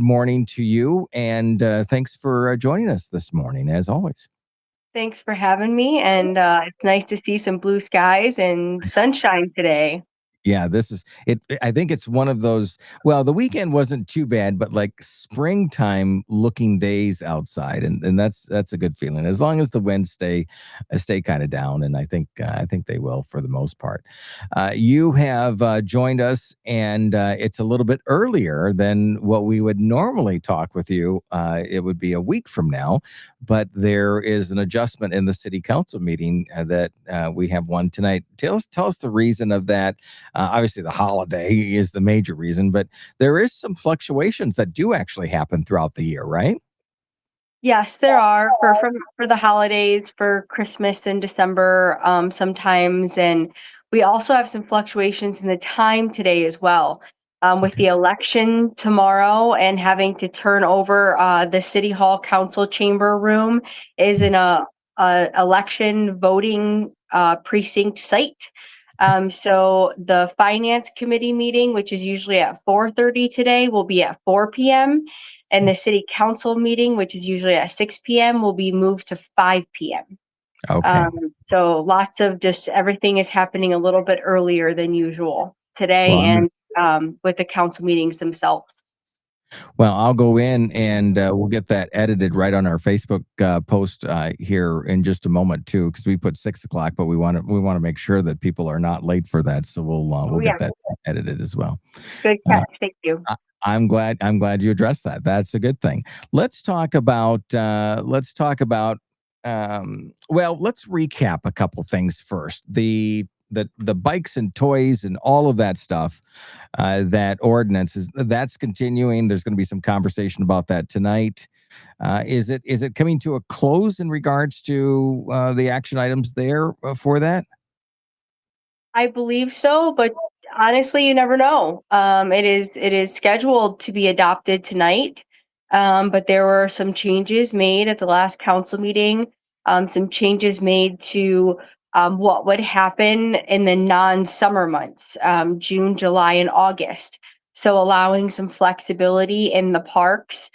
morning to you, and thanks for joining us this morning, as always. Thanks for having me, and it's nice to see some blue skies and sunshine today. Yeah, this is it. I think it's one of those. Well, the weekend wasn't too bad, but like springtime looking days outside, and that's a good feeling as long as the winds stay kind of down, and I think they will for the most part. You have joined us, and it's a little bit earlier than what we would normally talk with you. It would be a week from now, but there is an adjustment in the city council meeting that we have one tonight. Tell us the reason of that. Obviously, the holiday is the major reason, but there is some fluctuations that do actually happen throughout the year, right? Yes, there are for the holidays, for Christmas and December, sometimes, and we also have some fluctuations in the time today as well. With Okay. the election tomorrow and having to turn over the city hall council chamber room is in a election voting precinct site. So the finance committee meeting, which is usually at 4:30 today, will be at 4 p.m. And the city council meeting, which is usually at 6 p.m., will be moved to 5 p.m. Okay. So lots of just everything is happening a little bit earlier than usual today Well, and with the council meetings themselves. I'll go in and we'll get that edited right on our Facebook post here in just a moment too, because we put 6 o'clock, but we want to make sure that people are not late for that, so we'll Oh, get yeah. that edited as well. Good Uh, catch. Thank you. I, I'm glad you addressed that. That's a good thing. Let's recap a couple things first. The bikes and toys and all of that stuff, that ordinance that's continuing. There's going to be some conversation about that tonight. Is it coming to a close in regards to the action items there for that? I believe so, but honestly, you never know. It is scheduled to be adopted tonight, but there were some changes made at the last council meeting. Some changes made to what would happen in the non-summer months, June, July, and August. So allowing some flexibility in the parks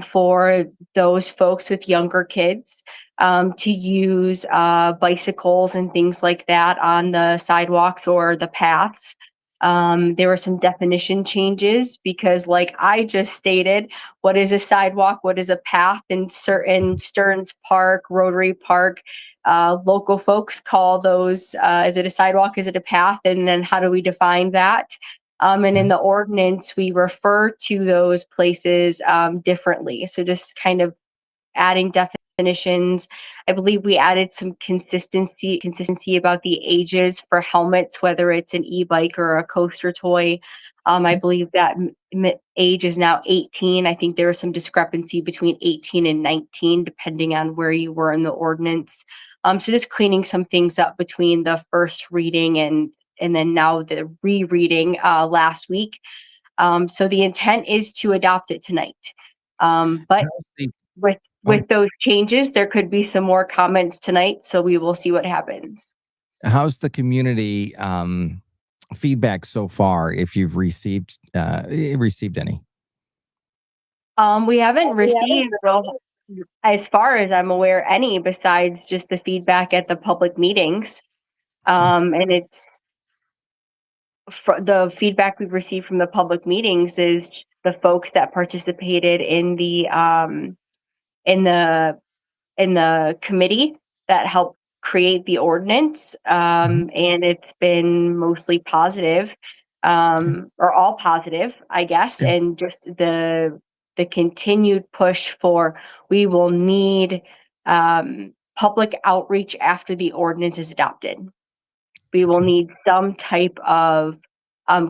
for those folks with younger kids to use bicycles and things like that on the sidewalks or the paths. There were some definition changes because, like I just stated, what is a sidewalk? What is a path? In certain Stearns Park, Rotary Park, local folks call those, is it a sidewalk? Is it a path? And then how do we define that? And in Mhm. the ordinance, we refer to those places differently. So just kind of adding definitions. I believe we added some consistency about the ages for helmets, whether it's an e-bike or a coaster toy. I believe that age is now 18. I think there was some discrepancy between 18 and 19, depending on where you were in the ordinance. So just cleaning some things up between the first reading and then now the rereading last week. So the intent is to adopt it tonight. But How's the- with oh, with those changes, there could be some more comments tonight, so we will see what happens. how's the community feedback so far? If you've received any. We haven't received, as far as I'm aware, any besides just the feedback at the public meetings. And it's the feedback we've received from the public meetings is the folks that participated in the in the committee that helped create the ordinance, Mhm. and it's been mostly positive, Okay. or all positive, I guess, Yeah. and just the continued push for we will need public outreach after the ordinance is adopted. We will Okay. need some type of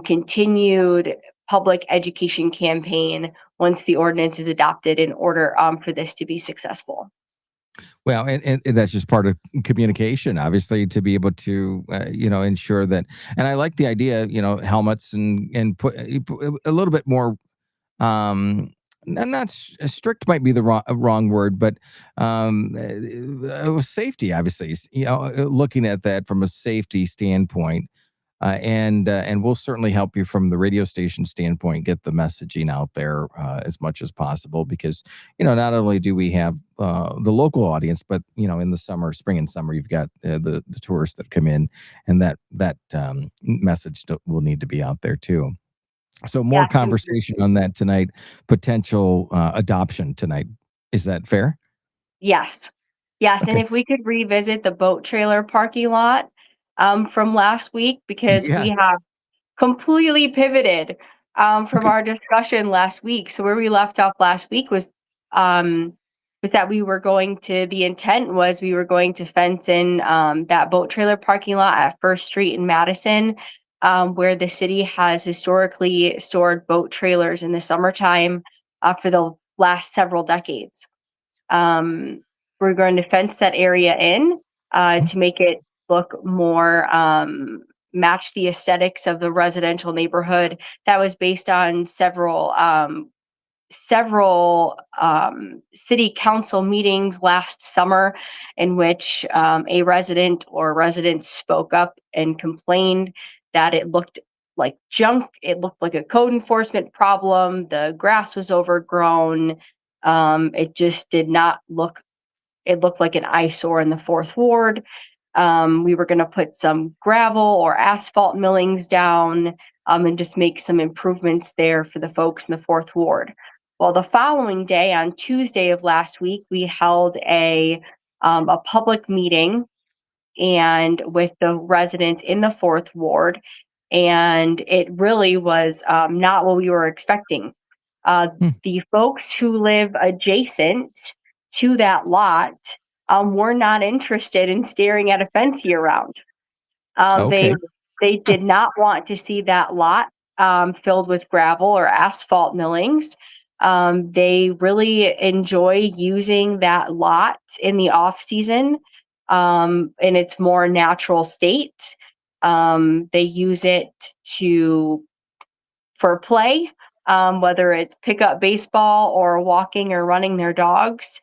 continued public education campaign once the ordinance is adopted in order for this to be successful. Well, and that's just part of communication, obviously, to be able to, ensure that. And I like the idea, helmets and put a little bit more. Not strict might be the wrong word, but safety, obviously. Looking at that from a safety standpoint, And we'll certainly help you from the radio station standpoint, get the messaging out there as much as possible, because not only do we have the local audience, but in the spring and summer, you've got the tourists that come in, and that message will need to be out there too. So more Yeah. conversation on that tonight, potential adoption tonight. Is that fair? Yes. Yes, and Okay. if we could revisit the boat trailer parking lot from last week, because we Yes. have completely pivoted from Okay. our discussion last week. So where we left off last week was that the intent was we were going to fence in that boat trailer parking lot at First Street in Madison, where the city has historically stored boat trailers in the summertime for the last several decades. We're going to fence that area in to make it look more match the aesthetics of the residential neighborhood. That was based on several city council meetings last summer, in which a resident or residents spoke up and complained that it looked like junk. It looked like a code enforcement problem. The grass was overgrown. It just did not look. It looked like an eyesore in the fourth ward. We were going to put some gravel or asphalt millings down and just make some improvements there for the folks in the fourth ward. Well, the following day, on Tuesday of last week, we held a public meeting and with the residents in the fourth ward, and it really was not what we were expecting. The folks who live adjacent to that lot were not interested in staring at a fence year round. Okay. They did not want to see that lot filled with gravel or asphalt millings. They really enjoy using that lot in the off season in its more natural state. They use it for play, whether it's pick up baseball or walking or running their dogs.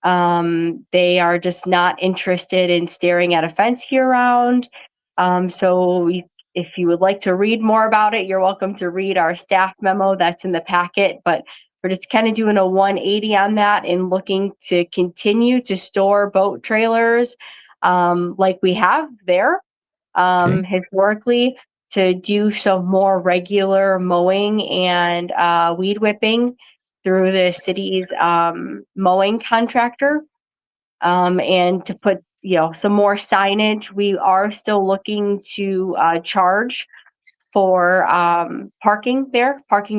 They are just not interested in staring at a fence year round. If you would like to read more about it, you're welcome to read our staff memo that's in the packet. But we're just kind of doing a 180 on that and looking to continue to store boat trailers like we have there historically, to do some more regular mowing and weed whipping through the city's mowing contractor, and to put some more signage. We are still looking to charge for parking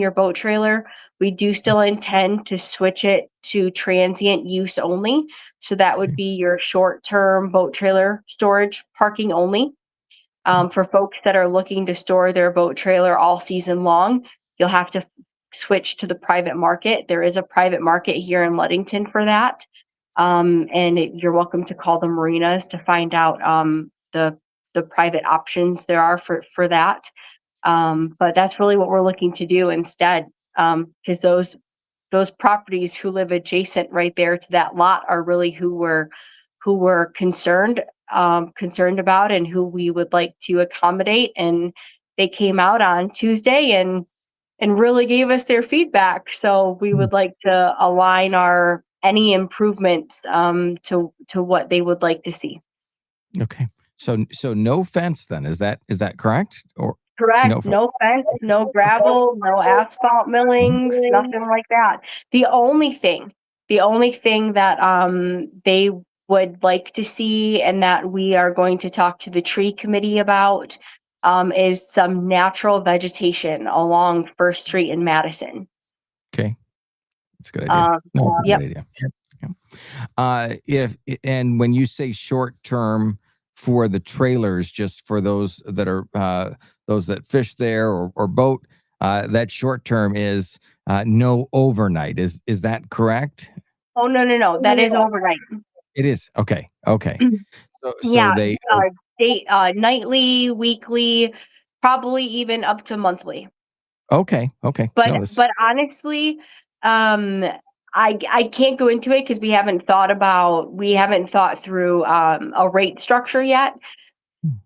your boat trailer. We do still intend to switch it to transient use only. So that would be your short-term boat trailer storage parking only. For folks that are looking to store their boat trailer all season long, you'll have to switch to the private market. There is a private market here in Ludington for that. You're welcome to call the marinas to find out the private options there are for that. But that's really what we're looking to do instead, because those properties who live adjacent right there to that lot are really who we're concerned about and who we would like to accommodate. And they came out on Tuesday and really gave us their feedback. So we would like to align any improvements to what they would like to see. Okay. So no fence then. Is that correct? Or Correct. No fence, no gravel, no asphalt millings, nothing like that. The only thing that they would like to see, and that we are going to talk to the tree committee about, is some natural vegetation along First Street in Madison. Okay. That's a good idea. That's a Yep. good idea. And when you say short term for the trailers, just for those that are those that fish there or boat, that short term is no overnight. Is that correct? Oh, no. That is overnight. It is. Okay. So Yeah. they Nightly, weekly, probably even up to monthly. okay. But honestly, I can't go into it because we haven't thought through a rate structure yet.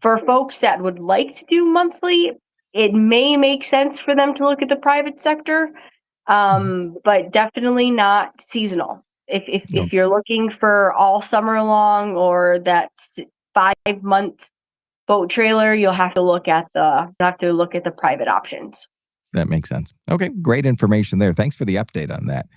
For folks that would like to do monthly, it may make sense for them to look at the private sector, but definitely not seasonal. If you're looking for all summer long or that 5-month boat trailer, you'll have to look at the private options. That makes sense. Okay, great information there. Thanks for the update on that.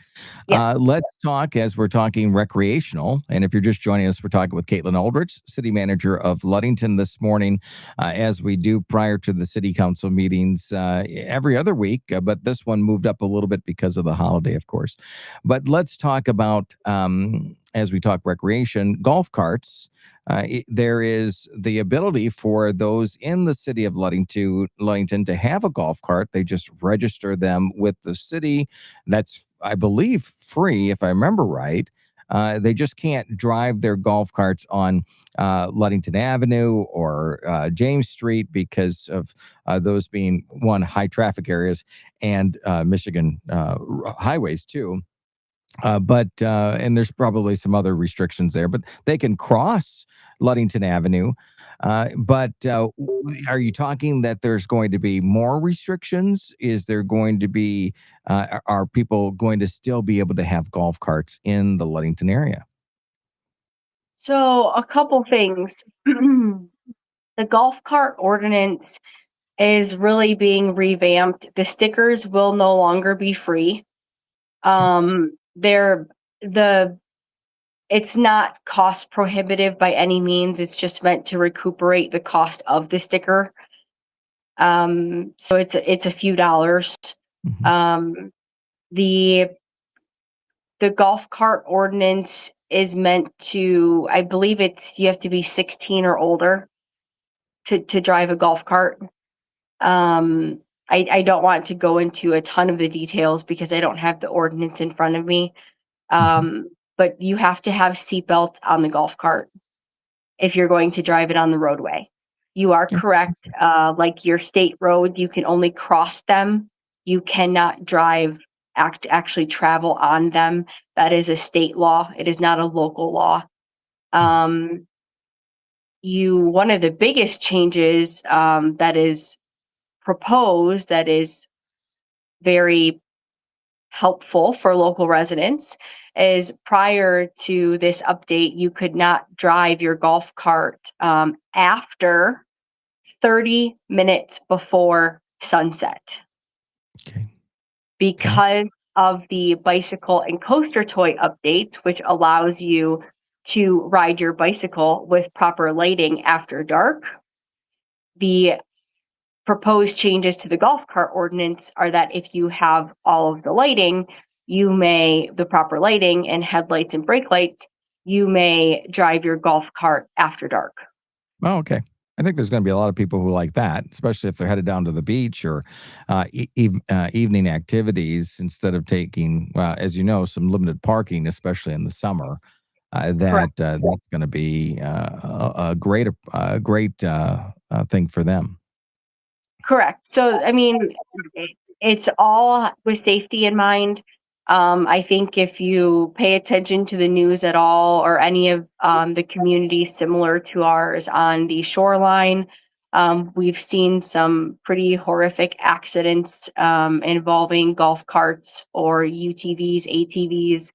Yeah. Let's talk as we're talking recreational. And if you're just joining us, we're talking with Kaitlyn Aldrich, City Manager of Ludington this morning, as we do prior to the City Council meetings every other week. But this one moved up a little bit because of the holiday, of course. But let's talk about, as we talk recreation, golf carts. There is the ability for those in the city of Ludington to have a golf cart. They just register them with the city. That's, I believe, free, if I remember right. They just can't drive their golf carts on Ludington Avenue or James Street because of those being, one, high traffic areas and Michigan highways too. And there's probably some other restrictions there, but they can cross Ludington Avenue. Are you talking that there's going to be more restrictions? Is there going to be, are people going to still be able to have golf carts in the Ludington area? So a couple things. The Golf Cart Ordinance is really being revamped. The stickers will no longer be free. It's not cost prohibitive by any means. It's just meant to recuperate the cost of the sticker. So it's a few dollars. Mhm. The Golf Cart Ordinance is meant to, I believe you have to be 16 or older to drive a golf cart. I don't want to go into a ton of the details because I don't have the ordinance in front of me. But you have to have seatbelts on the golf cart if you're going to drive it on the roadway. You are correct. Like your state roads, you can only cross them. You cannot actually travel on them. That is a state law. It is not a local law. One of the biggest changes that is proposed, that is very helpful for local residents, is prior to this update, you could not drive your golf cart after 30 minutes before sunset. Okay. Because of the bicycle and coaster toy updates, which allows you to ride your bicycle with proper lighting after dark. The proposed changes to the golf cart ordinance are that if you have all of the lighting, the proper lighting and headlights and brake lights, you may drive your golf cart after dark. Oh, okay. I think there's going to be a lot of people who like that, especially if they're headed down to the beach or evening activities instead of taking, as you know, some limited parking, especially in the summer. That's going to be a great thing for them. Correct. So, I mean, it's all with safety in mind. I think if you pay attention to the news at all, or any of the communities similar to ours on the shoreline, we've seen some pretty horrific accidents involving golf carts or UTVs, ATVs.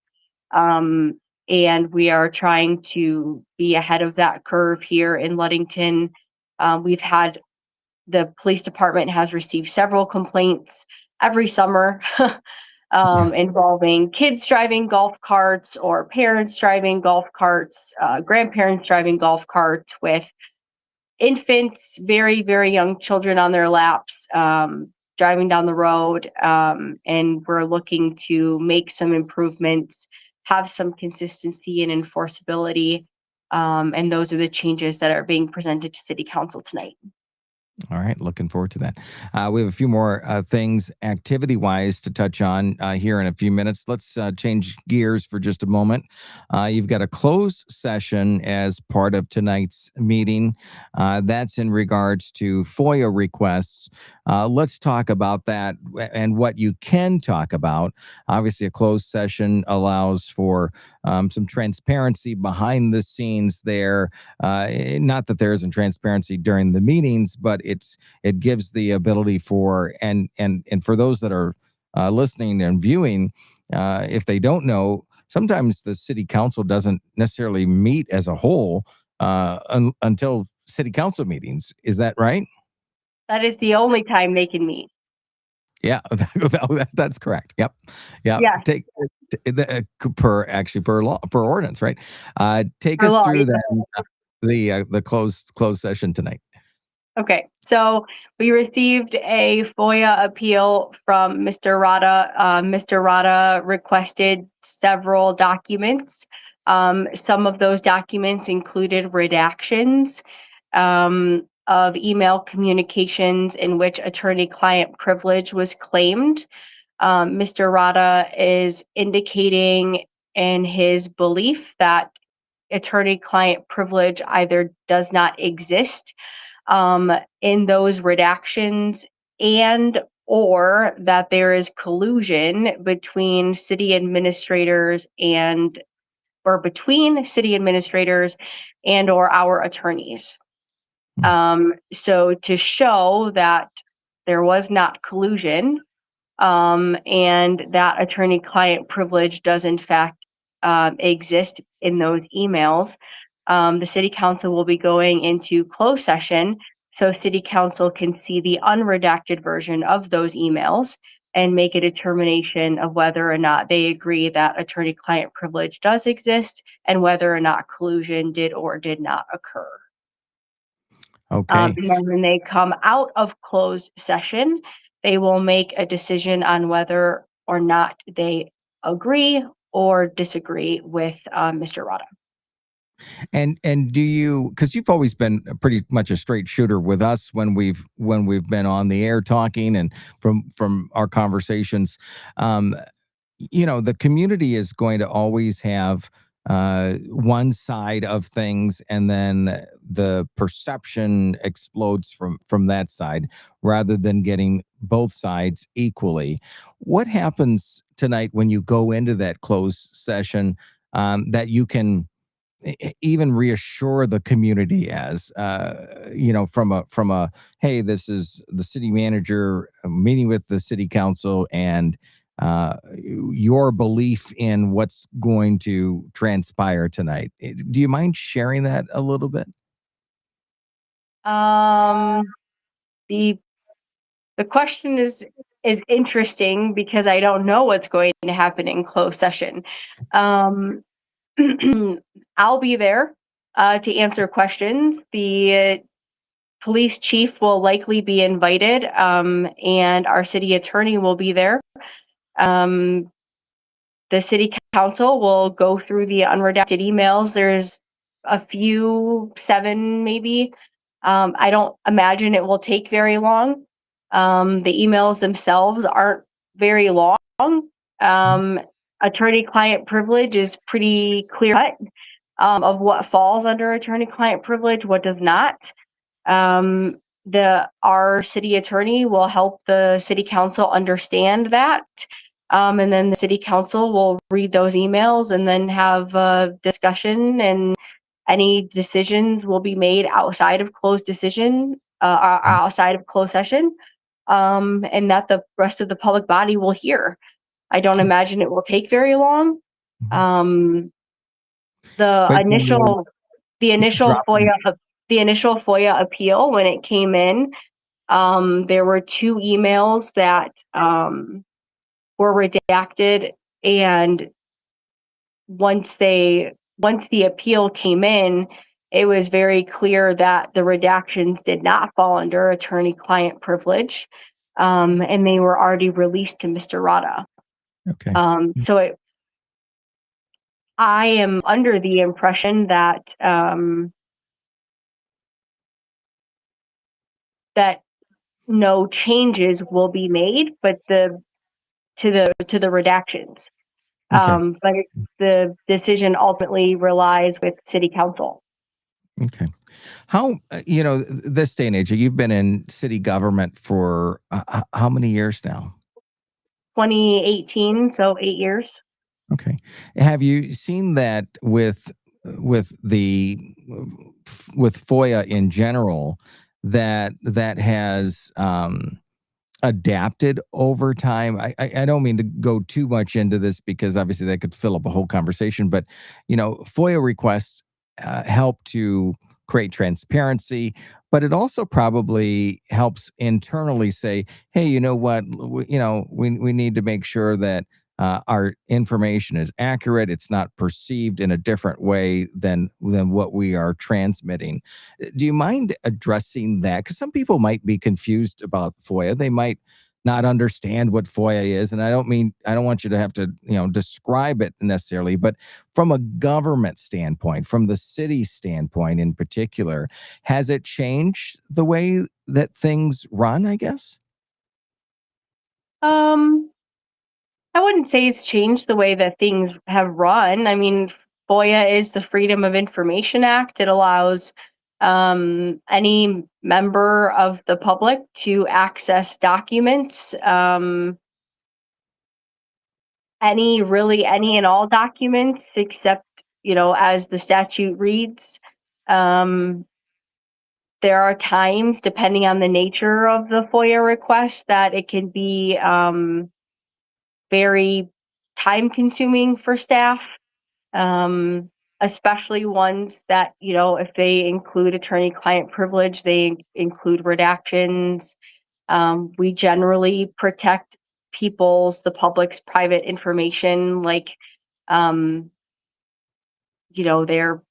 And we are trying to be ahead of that curve here in Ludington. The police department has received several complaints every summer involving kids driving golf carts or parents driving golf carts, grandparents driving golf carts with infants, very, very young children on their laps, driving down the road. And we're looking to make some improvements, have some consistency and enforceability. And those are the changes that are being presented to City Council tonight. All right, looking forward to that. We have a few more things activity-wise to touch on here in a few minutes. Let's change gears for just a moment. You've got a closed session as part of tonight's meeting. That's in regards to FOIA requests. Let's talk about that and what you can talk about. Obviously, a closed session allows for some transparency behind the scenes there. Not that there isn't transparency during the meetings, but it gives the ability for and for those that are listening and viewing, if they don't know, sometimes the city council doesn't necessarily meet as a whole until city council meetings. Is that right? That is the only time they can meet. Yeah, that's correct. Yep. Yeah. Yes, Per law, per ordinance, right? Take per us law. through that the closed session tonight. Okay, so we received a FOIA appeal from Mr. Rada. Mr. Rada requested several documents. Some of those documents included redactions of email communications in which attorney-client privilege was claimed. Mr. Rada is indicating in his belief that attorney-client privilege either does not exist in those redactions, and or that there is collusion between city administrators and or between city administrators and or our attorneys. So to show that there was not collusion, and that attorney-client privilege does in fact exist in those emails, the city council will be going into closed session so city council can see the unredacted version of those emails and make a determination of whether or not they agree that attorney-client privilege does exist and whether or not collusion did or did not occur. Okay. And then when they come out of closed session, they will make a decision on whether or not they agree or disagree with Mr. Rada. And do you, because you've always been pretty much a straight shooter with us when we've been on the air talking, and from our conversations, the community is going to always have one side of things, and then the perception explodes from that side rather than getting both sides equally. What happens tonight when you go into that closed session that you can even reassure the community as from a hey, this is the city manager meeting with the city council, and your belief in what's going to transpire tonight. Do you mind sharing that a little bit? The the question is interesting because I don't know what's going to happen in closed session. Um, I'll be there to answer questions. The police chief will likely be invited, and our city attorney will be there. Um, the city council will go through the unredacted emails. There's a few, 7 maybe. I don't imagine it will take very long. The emails themselves aren't very long. Attorney-client privilege is pretty clear cut of what falls under attorney-client privilege, what does not. Our city attorney will help the city council understand that. And then the city council will read those emails and then have a discussion, and any decisions will be made outside of closed session, and that the rest of the public body will hear. I don't imagine it will take very long. Um, the But initial the initial drop FOIA appeal, when it came in, there were 2 emails that were redacted, and once the appeal came in, it was very clear that the redactions did not fall under attorney-client privilege, and they were already released to Mr. Rada. Okay. So I am under the impression that that no changes will be made, but to the redactions. Okay. But the decision ultimately relies with city council. Okay. How, this day and age, you've been in city government for how many years now? 2018, so 8 years. Okay. Have you seen that with the with FOIA in general that has adapted over time? I don't mean to go too much into this because obviously that could fill up a whole conversation, but FOIA requests help to create transparency, but it also probably helps internally say, hey, you know what, we need to make sure that our information is accurate. It's not perceived in a different way than what we are transmitting. Do you mind addressing that? Because some people might be confused about FOIA. They might not understand what FOIA is, and I don't want you to have to describe it necessarily, but from a government standpoint, from the city standpoint in particular, has it changed the way that things run? I guess. Um, I wouldn't say it's changed the way that things have run. I mean, FOIA is the Freedom of Information Act. It allows any member of the public to access documents, any and all documents, except, as the statute reads. Um, there are times, depending on the nature of the FOIA request, that it can be very time consuming for staff, especially ones that, if they include attorney client privilege, they include redactions. We generally protect the public's private information, like, you know, their,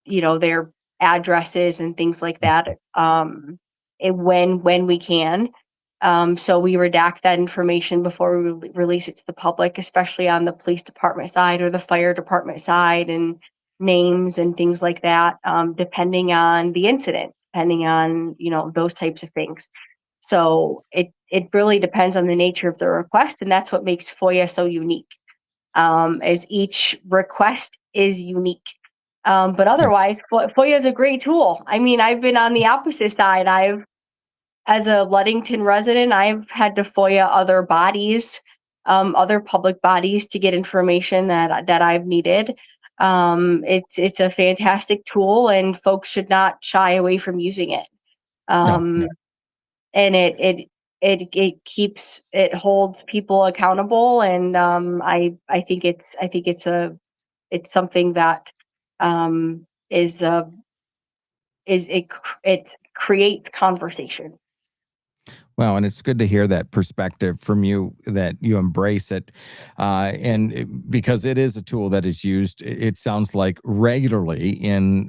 their addresses and things like that. And when we can. So we redact that information before we release it to the public, especially on the police department side or the fire department side, and names and things like that, depending on the incident, depending on, those types of things. So it really depends on the nature of the request, and that's what makes FOIA so unique. As each request is unique. But Yeah. otherwise, FOIA is a great tool. I mean, I've been on the opposite side. As a Ludington resident, I've had to FOIA other bodies, other public bodies, to get information that I've needed. It's a fantastic tool, and folks should not shy away from using it. No. Um, and it holds people accountable, and I think it's something that is it creates conversation. Well, and it's good to hear that perspective from you, that you embrace it, because it is a tool that is used. It sounds like regularly in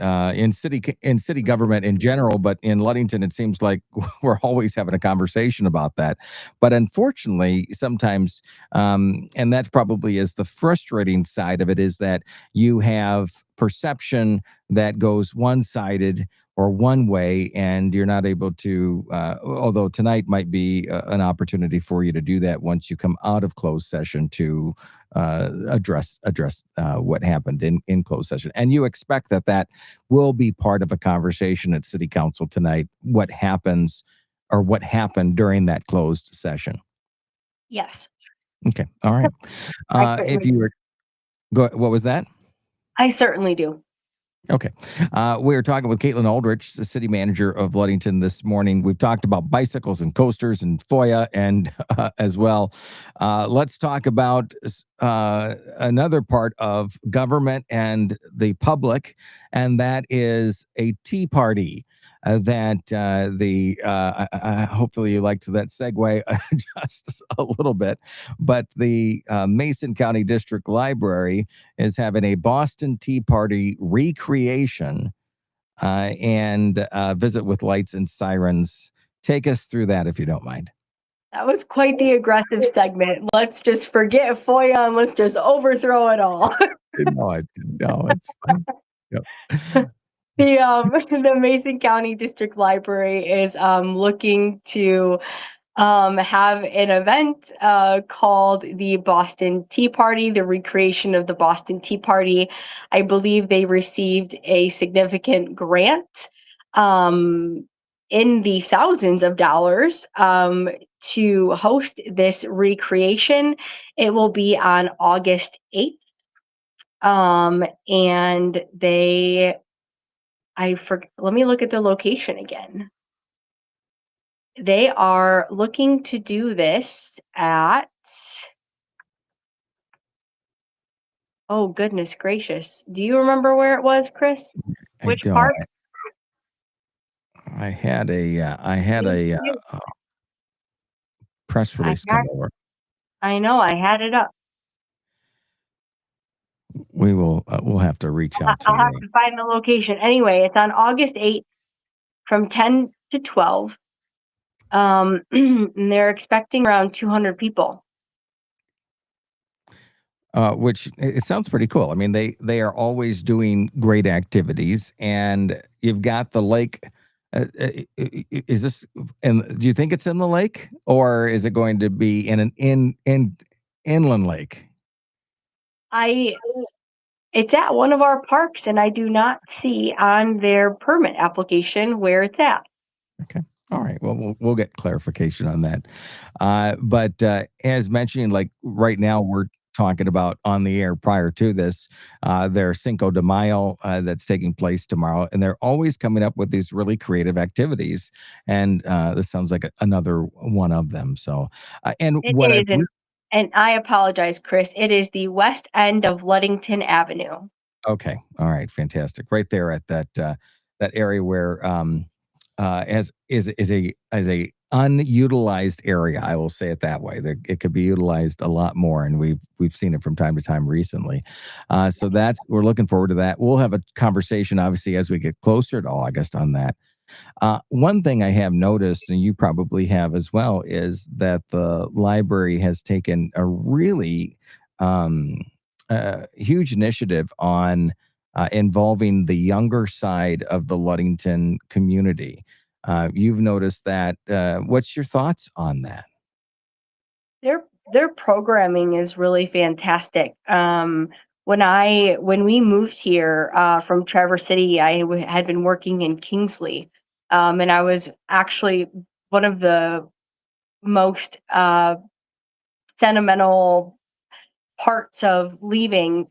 city government in general, but in Ludington, it seems like we're always having a conversation about that. But unfortunately, sometimes, and that probably is the frustrating side of it, is that you have perception that goes one sided or one way, and you're not able to, although tonight might be an opportunity for you to do that once you come out of closed session, to address what happened in closed session. And you expect that will be part of a conversation at city council tonight, what happens or what happened during that closed session. Yes, Okay. All right. I If certainly you do. were, what was that? I certainly do. Okay. We were talking with Kaitlyn Aldrich, the city manager of Ludington, this morning. We've talked about bicycles and coasters and FOIA, and as well. Let's talk about another part of government and the public, and that is a tea party. Hopefully you liked that segue just a little bit, but the Mason County District Library is having a Boston Tea Party recreation, and visit with lights and sirens. Take us through that if you don't mind. That was quite the aggressive segment. Let's just forget FOIA and let's just overthrow it all. No, it's fine. Yep. The Mason County District Library is looking to have an event called the Boston Tea Party, the recreation of the Boston Tea Party. I believe they received a significant grant in the thousands of dollars to host this recreation. It will be on August 8th. And let me look at the location again. They are looking to do this at, oh goodness gracious. Do you remember where it was, Chris? I Which don't. park? I had a press release come over. I know, I had it up. We'll have to reach out to I'll have to find the location. Anyway, it's on August 8th from 10 to 12. And they're expecting around 200 people. Which it sounds pretty cool. I mean, they are always doing great activities, and you've got the lake. Is this? And do you think it's in the lake, or is it going to be in an inland lake? It's at one of our parks, and I do not see on their permit application where it's at. Okay. All right. Well, we'll get clarification on that. But as mentioned, like right now, we're talking about on the air prior to this, their Cinco de Mayo that's taking place tomorrow. And they're always coming up with these really creative activities. And this sounds like another one of them. So, and It what is, and I apologize, Chris. It is the west end of Ludington Avenue. Okay. All right. Fantastic. Right there at that area where as is a unutilized area. I will say it that way. It could be utilized a lot more, and we've seen it from time to time recently. So we're looking forward to that. We'll have a conversation, obviously, as we get closer to August on that. One thing I have noticed, and you probably have as well, is that the library has taken a really huge initiative on involving the younger side of the Ludington community. You've noticed that. What's your thoughts on that? Their programming is really fantastic. When we moved here from Traverse City, I had been working in Kingsley, and I was actually one of the most sentimental parts of leaving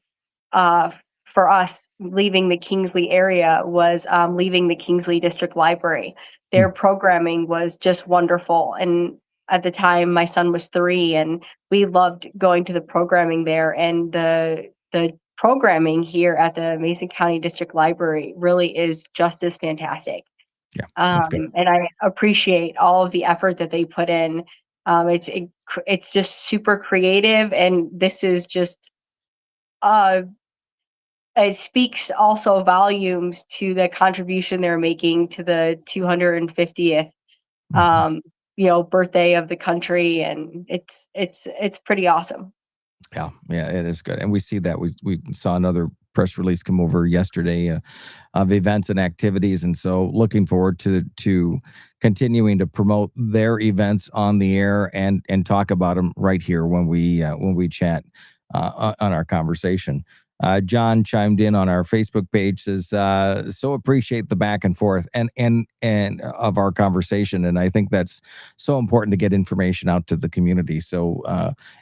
for us leaving the Kingsley area was leaving the Kingsley District Library. Their programming was just wonderful. And at the time, my son was 3, and we loved going to the programming there. And the programming here at the Mason County District Library really is just as fantastic. Yeah, that's good. And I appreciate all of the effort that they put in. It's just super creative, and this is just it speaks also volumes to the contribution they're making to the 250th birthday of the country, and it's pretty awesome. Yeah, it is good, and we see that we saw another press release come over yesterday of events and activities, and so looking forward to continuing to promote their events on the air and talk about them right here when we chat on our conversation. John chimed in on our Facebook page, says, so appreciate the back and forth and of our conversation. And I think that's so important to get information out to the community. So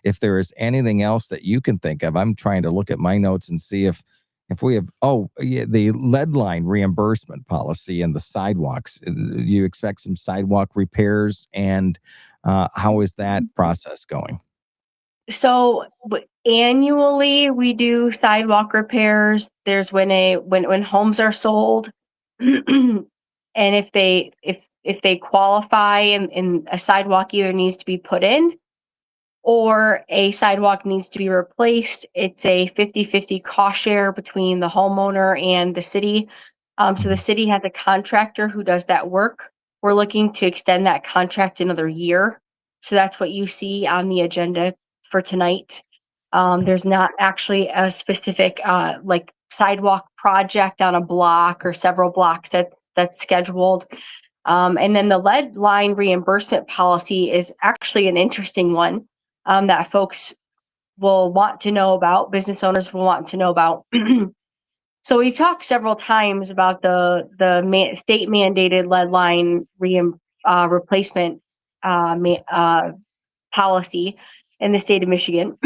if there is anything else that you can think of, I'm trying to look at my notes and see if we have, the Lead Line Reimbursement Policy and the sidewalks. You expect some sidewalk repairs, and how is that process going? So annually we do sidewalk repairs. There's when homes are sold, and if they qualify, and a sidewalk either needs to be put in or a sidewalk needs to be replaced. It's a 50-50 cost share between the homeowner and the city. So the city has a contractor who does that work. We're looking to extend that contract another year. So that's what you see on the agenda for tonight. There's not actually a specific like sidewalk project on a block or several blocks that's scheduled. And then the lead line reimbursement policy is actually an interesting one that folks will want to know about, business owners will want to know about. So we've talked several times about the state mandated lead line replacement policy in the state of Michigan.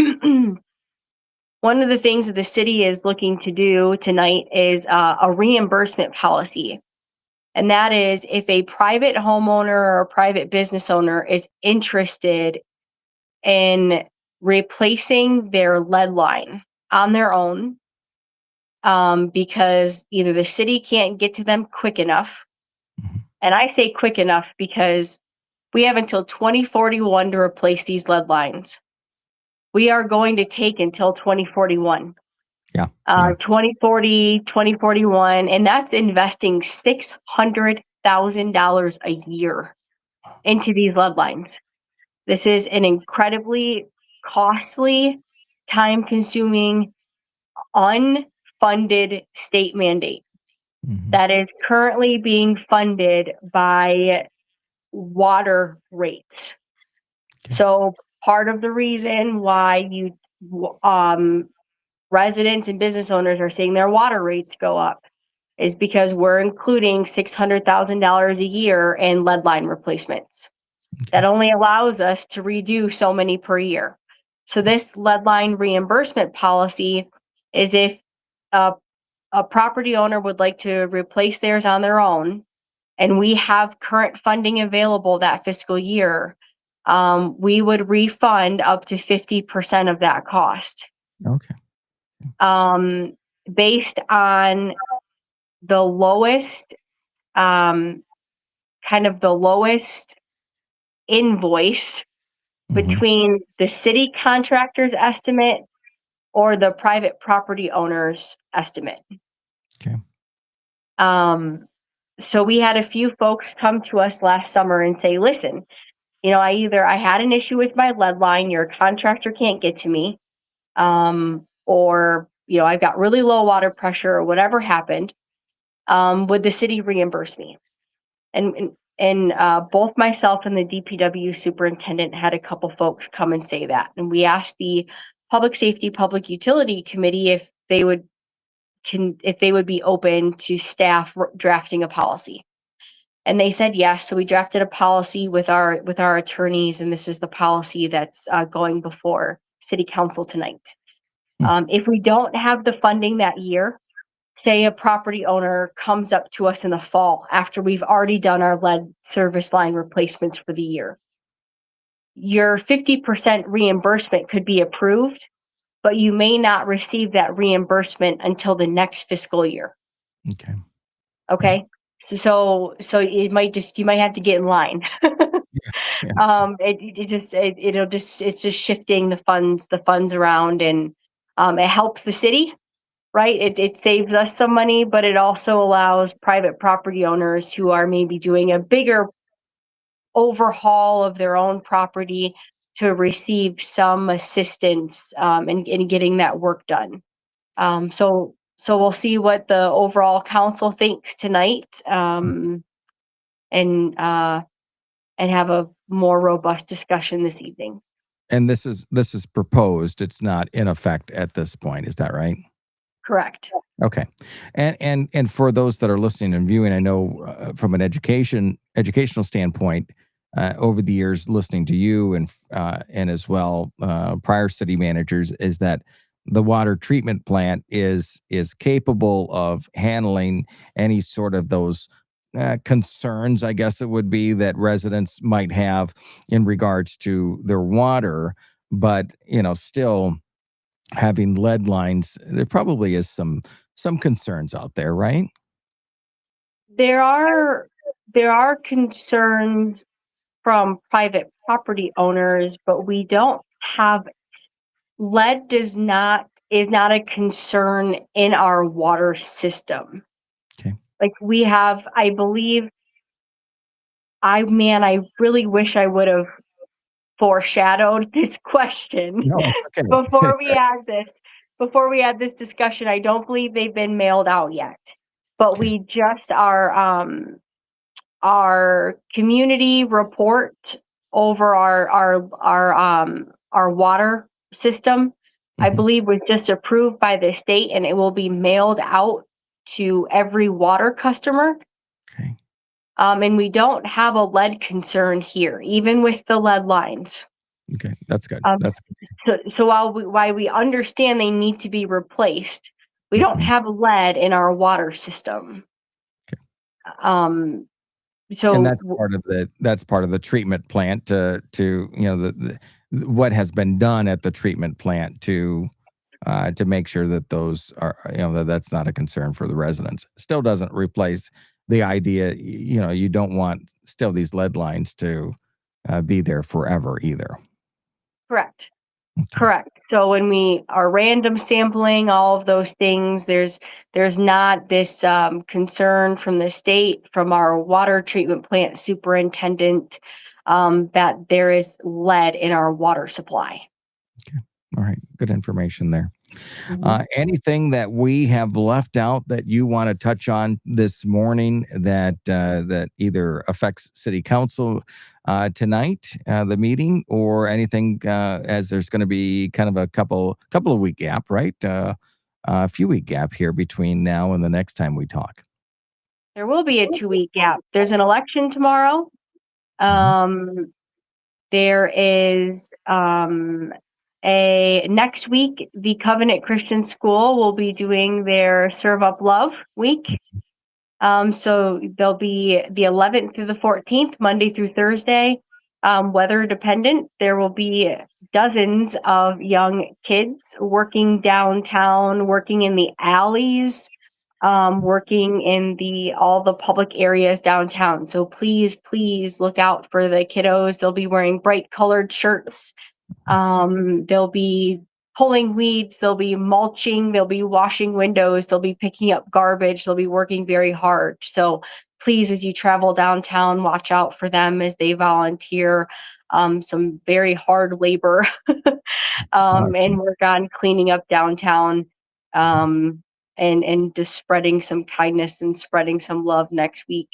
One of the things that the city is looking to do tonight is a reimbursement policy. And that is if a private homeowner or a private business owner is interested in replacing their lead line on their own, because either the city can't get to them quick enough. And I say quick enough because we have until 2041 to replace these lead lines. We are going to take until 2041. Yeah. 2040, 2041, and that's investing $600,000 a year into these lead lines. This is an incredibly costly, time-consuming, unfunded state mandate that is currently being funded by water rates. Okay. So part of the reason why residents and business owners are seeing their water rates go up is because we're including $600,000 a year in lead line replacements. That only allows us to redo so many per year. So this lead line reimbursement policy is if a property owner would like to replace theirs on their own, and we have current funding available that fiscal year, we would refund up to 50% of that cost. Okay. Based on the lowest, kind of the lowest invoice between the city contractor's estimate or the private property owner's estimate. Okay. So we had a few folks come to us last summer and say, listen, you know, I had an issue with my lead line, your contractor can't get to me, or, you know, I've got really low water pressure or whatever happened. Would the city reimburse me? And both myself and the DPW superintendent had a couple folks come and say that. And we asked the Public Safety Public Utility Committee if they would be open to staff drafting a policy. And they said yes. So we drafted a policy with our attorneys, and this is the policy that's going before City Council tonight. If we don't have the funding that year, say a property owner comes up to us in the fall after we've already done our lead service line replacements for the year, your 50% reimbursement could be approved, but you may not receive that reimbursement until the next fiscal year. Okay. Okay. So it might you might have to get in line. Yeah. It's just shifting the funds around, and it helps the city, right? It saves us some money, but it also allows private property owners who are maybe doing a bigger overhaul of their own property to receive some assistance in getting that work done. So we'll see what the overall council thinks tonight, and have a more robust discussion this evening. And this is proposed. It's not in effect at this point. Is that right? Correct. Okay. And for those that are listening and viewing, I know from an educational standpoint, over the years listening to you and as well prior city managers, is that the water treatment plant is capable of handling any sort of those concerns, I guess it would be, that residents might have in regards to their water, but you know, still having lead lines, there probably is some concerns out there, right? There are concerns from private property owners, but we don't have lead is not a concern in our water system. Okay. Like we have, I believe, I really wish I would have foreshadowed this question No, okay. before we had this discussion. I don't believe they've been mailed out yet, but Okay. we just our community report over our water system, I believe, was just approved by the state, and it will be mailed out to every water customer. Okay. And we don't have a lead concern here, even with the lead lines. Okay. That's good. That's So while we understand they need to be replaced, we don't have lead in our water system. Okay. So And that's part of the treatment plant to what has been done at the treatment plant to make sure that those are, that's not a concern for the residents. Still doesn't replace the idea, you don't want still these lead lines to be there forever either. correct. Okay. Correct. So when we are random sampling all of those things, there's not this concern from the state, from our water treatment plant superintendent, that there is lead in our water supply. Okay. All right. Good information there. Mhm. Anything that we have left out that you want to touch on this morning that that either affects City Council tonight, the meeting, or anything? As there's going to be kind of a couple of week gap, right? A few week gap here between now and the next time we talk. There will be a 2-week gap. There's an election tomorrow. There is a next week, the Covenant Christian School will be doing their Serve Up Love week. So they'll be the 11th through the 14th, Monday through Thursday, weather dependent. There will be dozens of young kids working downtown, working in the alleys, working in all the public areas downtown. So please look out for the kiddos. They'll be wearing bright colored shirts. They'll be pulling weeds, they'll be mulching, they'll be washing windows, they'll be picking up garbage, they'll be working very hard. So please, as you travel downtown, watch out for them as they volunteer some very hard labor and work on cleaning up downtown, and just spreading some kindness and spreading some love next week.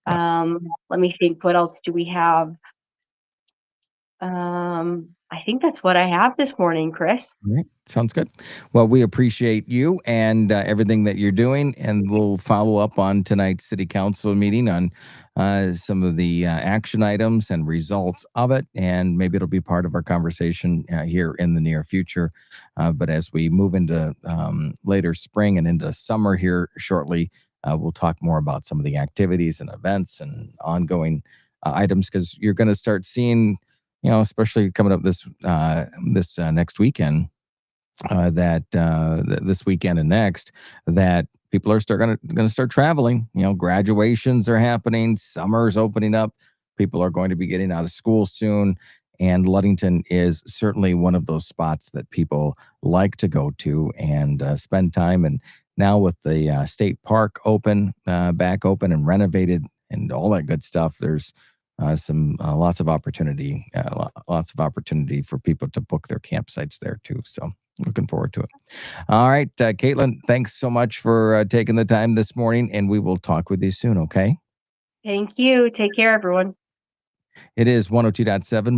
Let me think, what else do we have? I think that's what I have this morning, Chris. All right. Sounds good. Well, we appreciate you and everything that you're doing, and we'll follow up on tonight's City Council meeting on some of the action items and results of it, and maybe it'll be part of our conversation here in the near future. But as we move into later spring and into summer here shortly, we'll talk more about some of the activities and events and ongoing items, because you're going to start seeing, especially coming up this next weekend, this weekend and next, that people are going to start traveling. Graduations are happening, summer's opening up, people are going to be getting out of school soon, and Ludington is certainly one of those spots that people like to go to and spend time. And now with the state park back open and renovated and all that good stuff, there's lots of opportunity for people to book their campsites there too. So looking forward to it. All right, Kaitlyn, thanks so much for taking the time this morning, and we will talk with you soon. Okay. Thank you. Take care, everyone. It is 102.7